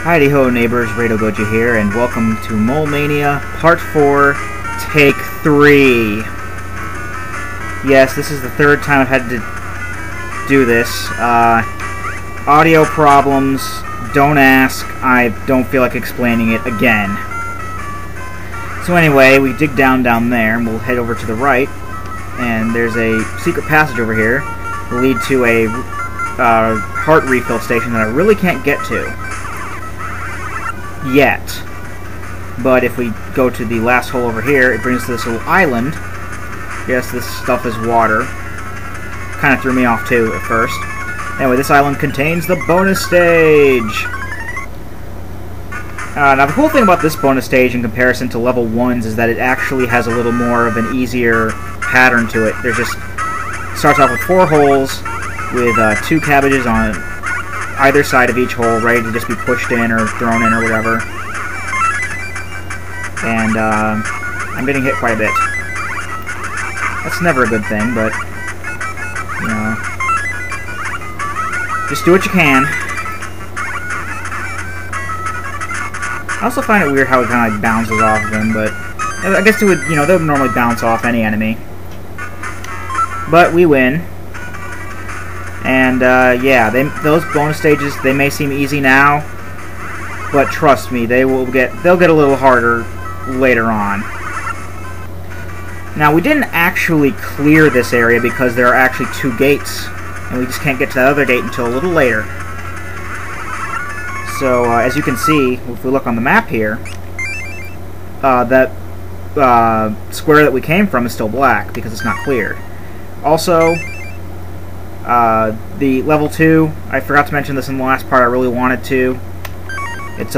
Heidi ho neighbors, Radio Goji here, and welcome to Mania Part 4, Take 3. Yes, this is the third time I've had to do this. Audio problems, don't ask, I don't feel like explaining it again. So anyway, we dig down there, and we'll head over to the right, and there's a secret passage over here that will lead to a heart refill station that I really can't get to yet. But if we go to the last hole over here, it brings us to this little island. Yes, this stuff is water. Kind of threw me off too at first. Anyway, this island contains the bonus stage. Now the cool thing about this bonus stage in comparison to level 1s is that it actually has a little more of an easier pattern to it. There's just starts off with 4 holes with 2 cabbages on either side of each hole, ready to just be pushed in or thrown in or whatever. And I'm getting hit quite a bit. That's never a good thing, but you know, just do what you can. I also find it weird how it kind of like bounces off of them, but I guess it would, you know, they would normally bounce off any enemy. But we win. And yeah, those bonus stages, they may seem easy now, but trust me, they'll get a little harder later on. Now we didn't actually clear this area because there are actually 2 gates, and we just can't get to that other gate until a little later. So as you can see, if we look on the map here, that square that we came from is still black because it's not cleared. Also, the level 2, I forgot to mention this in the last part, I really wanted to. It's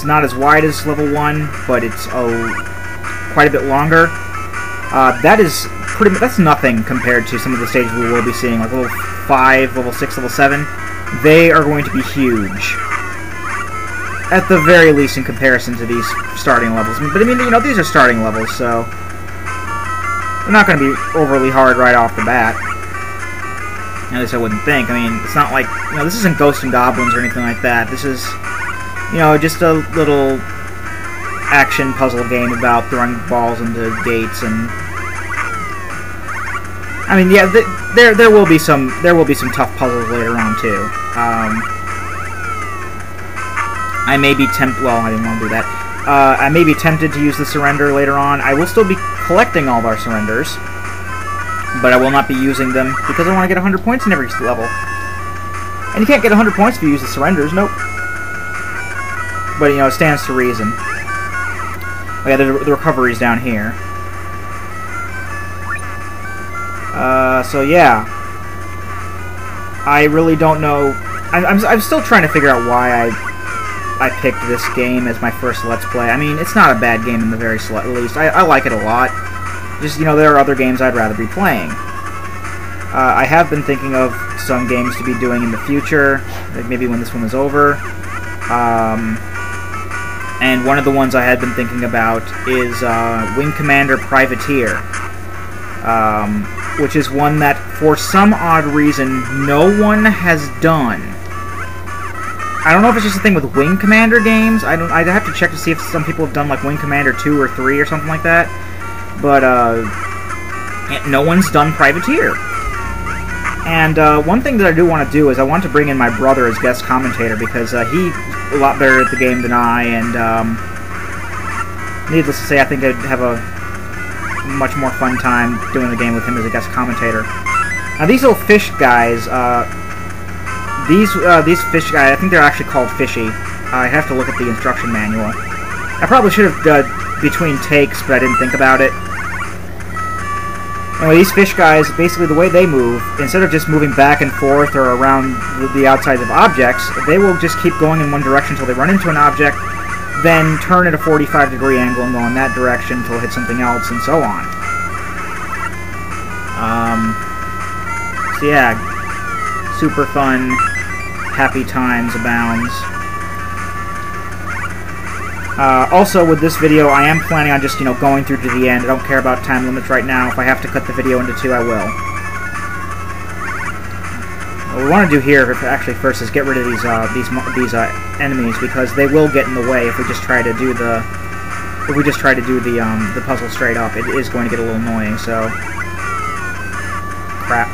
not as wide as level 1, but it's quite a bit longer. That's nothing compared to some of the stages we will be seeing, like level 5, level 6, level 7. They are going to be huge. At the very least in comparison to these starting levels. But I mean, you know, these are starting levels, so they're not going to be overly hard right off the bat. At least I wouldn't think. I mean, it's not like, you know, this isn't Ghosts and Goblins or anything like that. This is, you know, just a little action puzzle game about throwing balls into gates, and I mean, yeah, there will be some tough puzzles later on too. I may be tempted. Well, I didn't want to do that. I may be tempted to use the surrender later on. I will still be collecting all of our surrenders, but I will not be using them because I want to get 100 points in every level. And you can't get 100 points if you use the surrenders. Nope. But you know, it stands to reason. Oh yeah, the recovery's down here. So yeah, I really don't know. I'm still trying to figure out why I picked this game as my first Let's Play. I mean, it's not a bad game in the very least. I like it a lot. Just, you know, there are other games I'd rather be playing. I have been thinking of some games to be doing in the future, like maybe when this one is over. And one of the ones I had been thinking about is Wing Commander Privateer, which is one that, for some odd reason, no one has done. I don't know if it's just a thing with Wing Commander games. I'd have to check to see if some people have done like Wing Commander 2 or 3 or something like that. But no one's done Privateer. And one thing that I do want to do is I want to bring in my brother as guest commentator because he's a lot better at the game than I, and needless to say, I think I'd have a much more fun time doing the game with him as a guest commentator. Now these little fish guys, these fish guys, I think they're actually called fishy. I have to look at the instruction manual. I probably should have done between takes, but I didn't think about it. Anyway, these fish guys, basically the way they move, instead of just moving back and forth or around the outsides of objects, they will just keep going in one direction until they run into an object, then turn at a 45-degree angle and go in that direction until it hits something else, and so on. So yeah, super fun, happy times abounds. Also, with this video, I am planning on just, you know, going through to the end. I don't care about time limits right now. If I have to cut the video into 2, I will. want to do here, actually, first is get rid of these enemies, because they will get in the way if we just try to do the puzzle straight up. It is going to get a little annoying. So, crap.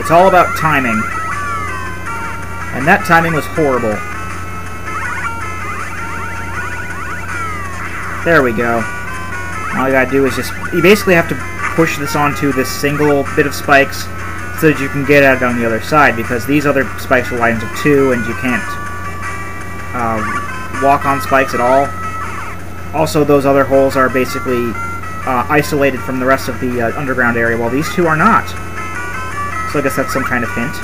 It's all about timing, and that timing was horrible. There we go. All you gotta do is you basically have to push this onto this single bit of spikes so that you can get at it on the other side, because these other spikes are lines of 2 and you can't walk on spikes at all. Also, those other holes are basically isolated from the rest of the underground area, while these two are not. So I guess that's some kind of hint.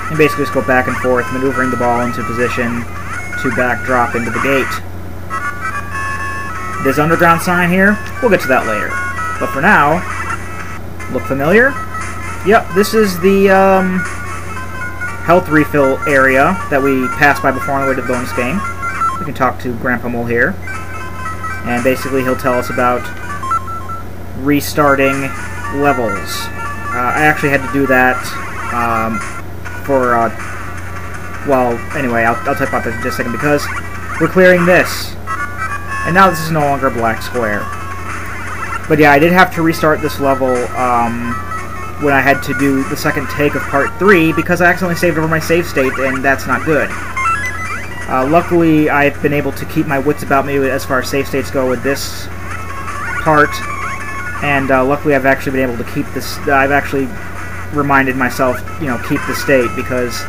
And basically just go back and forth, maneuvering the ball into position to backdrop into the gate. This underground sign here, we'll get to that later. But for now, look familiar? Yep, this is the health refill area that we passed by before on the way to the bonus game. We can talk to Grandpa Mole here. And basically he'll tell us about restarting levels. I actually had to do that well, anyway, I'll talk about that in just a second, because we're clearing this. And now this is no longer a black square. But yeah, I did have to restart this level when I had to do the second take of Part 3, because I accidentally saved over my save state, and that's not good. Luckily, I've been able to keep my wits about me as far as save states go with this part, and luckily I've actually been able to keep this. I've actually reminded myself, keep the state, because,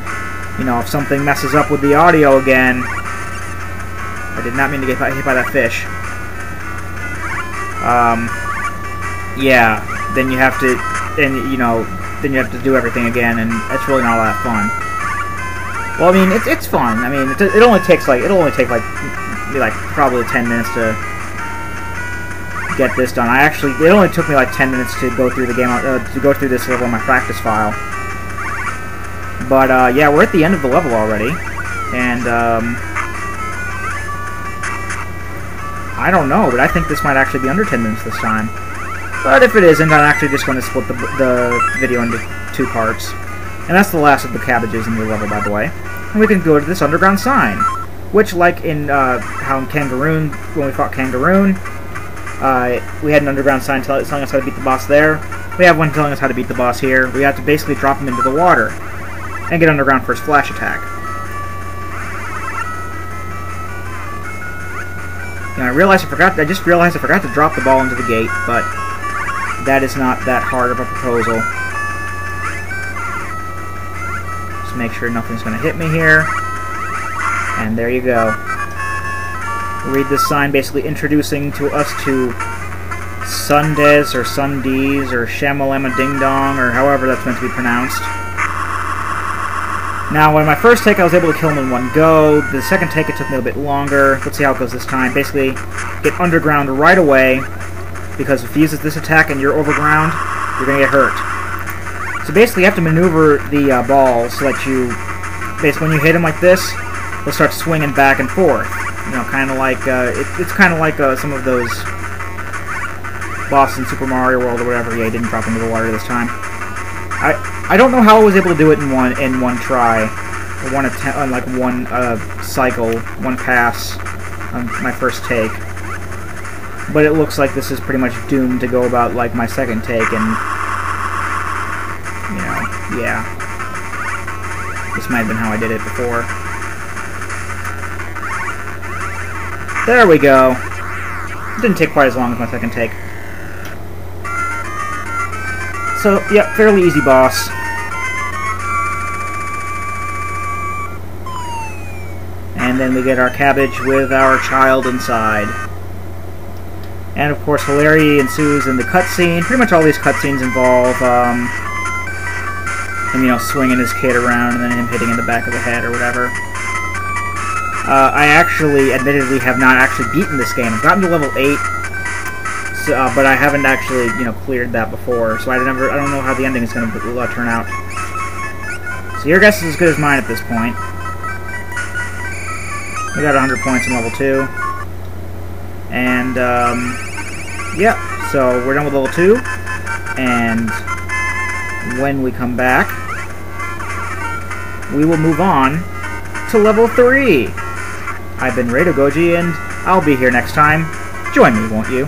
if something messes up with the audio again, I did not mean to get hit by that fish. Yeah, then you have to, then you have to do everything again, and it's really not all that fun. Well, I mean, it's fun. I mean, it only takes like probably 10 minutes to get this done. It only took me like 10 minutes to go through the game, to go through this level on my practice file. But yeah, we're at the end of the level already, and I don't know, but I think this might actually be under 10 minutes this time. But if it isn't, I'm actually just going to split the video into 2 parts. And that's the last of the cabbages in the level, by the way. And we can go to this underground sign, which, like in how in Kangaroon, when we fought Kangaroon, we had an underground sign telling us how to beat the boss there. We have one telling us how to beat the boss here. We have to basically drop him into the water and get underground for his flash attack. And I just realized I forgot to drop the ball into the gate, but that is not that hard of a proposal. Just make sure nothing's going to hit me here. And there you go. Read this sign basically introducing us to Sundes or Sundees or Shamalama Ding Dong, or however that's meant to be pronounced. Now, when my first take I was able to kill him in one go. The second take it took me a bit longer. Let's see how it goes this time. Basically, get underground right away, because if he uses this attack and you're overground, you're going to get hurt. So basically, you have to maneuver the ball so that when you hit him like this, he'll start swinging back and forth. Kind of like, it's kind of like some of those bosses in Super Mario World or whatever. Yeah, he didn't drop into the water this time. I don't know how I was able to do it in one try, or one attempt, like one cycle, one pass on my first take. But it looks like this is pretty much doomed to go about like my second take, and yeah, this might have been how I did it before. There we go. It didn't take quite as long as my second take. So, yeah, fairly easy boss. And then we get our cabbage with our child inside. And, of course, hilarity ensues in the cutscene. Pretty much all these cutscenes involve him, swinging his kid around and then him hitting in the back of the head or whatever. I actually, admittedly, have not actually beaten this game. I've gotten to level 8. But I haven't actually, cleared that before, so I don't know how the ending is going to turn out. So your guess is as good as mine at this point. We got 100 points in level 2. And, yeah, So we're done with level 2, and when we come back, we will move on to level 3. I've been Rado Goji, and I'll be here next time. Join me, won't you?